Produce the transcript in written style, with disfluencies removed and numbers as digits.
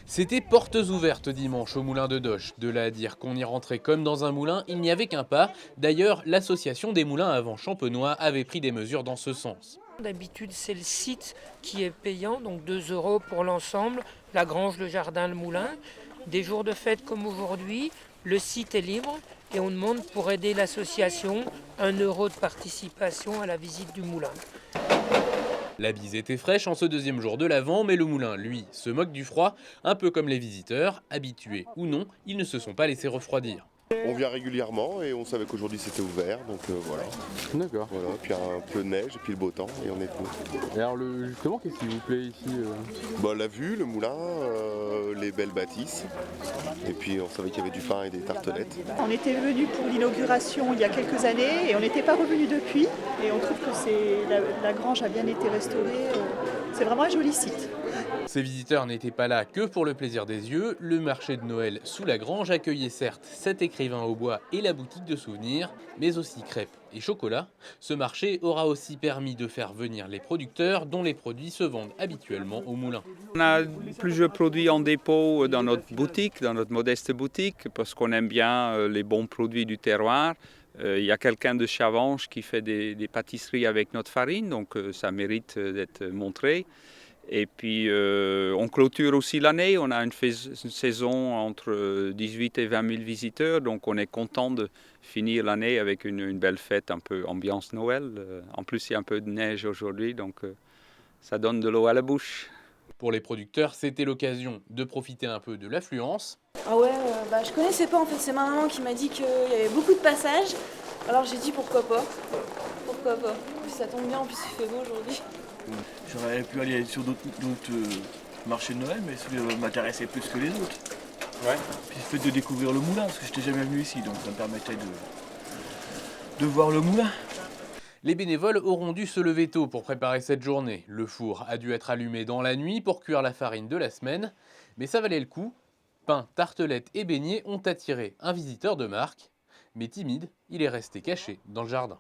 C'était portes ouvertes dimanche au moulin de Doche. De là à dire qu'on y rentrait comme dans un moulin, il n'y avait qu'un pas. D'ailleurs, l'association des moulins à vent champenois avait pris des mesures dans ce sens. D'habitude, c'est le site qui est payant, donc 2 € pour l'ensemble, la grange, le jardin, le moulin. Des jours de fête comme aujourd'hui, le site est libre et on demande pour aider l'association 1 € de participation à la visite du moulin. La bise était fraîche en ce deuxième jour de l'Avent, mais le moulin, lui, se moque du froid, un peu comme les visiteurs, habitués ou non, ils ne se sont pas laissés refroidir. On vient régulièrement et on savait qu'aujourd'hui c'était ouvert, donc voilà. D'accord. Voilà. Puis un peu de neige et puis le beau temps et on est venu. Et alors justement, qu'est-ce qui vous plaît ici Bah, la vue, le moulin, les belles bâtisses. Et puis on savait qu'il y avait du pain et des tartelettes. On était venu pour l'inauguration il y a quelques années et on n'était pas revenu depuis. Et on trouve que la grange a bien été restaurée. C'est vraiment un joli site. Ces visiteurs n'étaient pas là que pour le plaisir des yeux. Le marché de Noël sous la grange accueillait certes 7 écrivains au bois et la boutique de souvenirs, mais aussi crêpes et chocolat. Ce marché aura aussi permis de faire venir les producteurs dont les produits se vendent habituellement au moulin. On a plusieurs produits en dépôt dans notre boutique, dans notre modeste boutique, parce qu'on aime bien les bons produits du terroir. Il y a quelqu'un de Chavanches qui fait des pâtisseries avec notre farine, donc ça mérite d'être montré. Et puis on clôture aussi l'année, on a une saison entre 18 et 20 000 visiteurs, donc on est content de finir l'année avec une belle fête, un peu ambiance Noël. En plus il y a un peu de neige aujourd'hui, donc ça donne de l'eau à la bouche. Pour les producteurs, c'était l'occasion de profiter un peu de l'affluence. Ah ouais, je connaissais pas en fait, c'est ma maman qui m'a dit qu'il y avait beaucoup de passages, alors j'ai dit pourquoi pas. Pourquoi pas. En plus ça tombe bien, en plus il fait beau aujourd'hui. J'aurais pu aller sur d'autres marchés de Noël, mais celui-là m'intéressait plus que les autres. Ouais. Puis le fait de découvrir le moulin, parce que je n'étais jamais venu ici, donc ça me permettait de voir le moulin. Les bénévoles auront dû se lever tôt pour préparer cette journée. Le four a dû être allumé dans la nuit pour cuire la farine de la semaine, mais ça valait le coup. Pain, tartelettes et beignets ont attiré un visiteur de marque, mais timide, il est resté caché dans le jardin.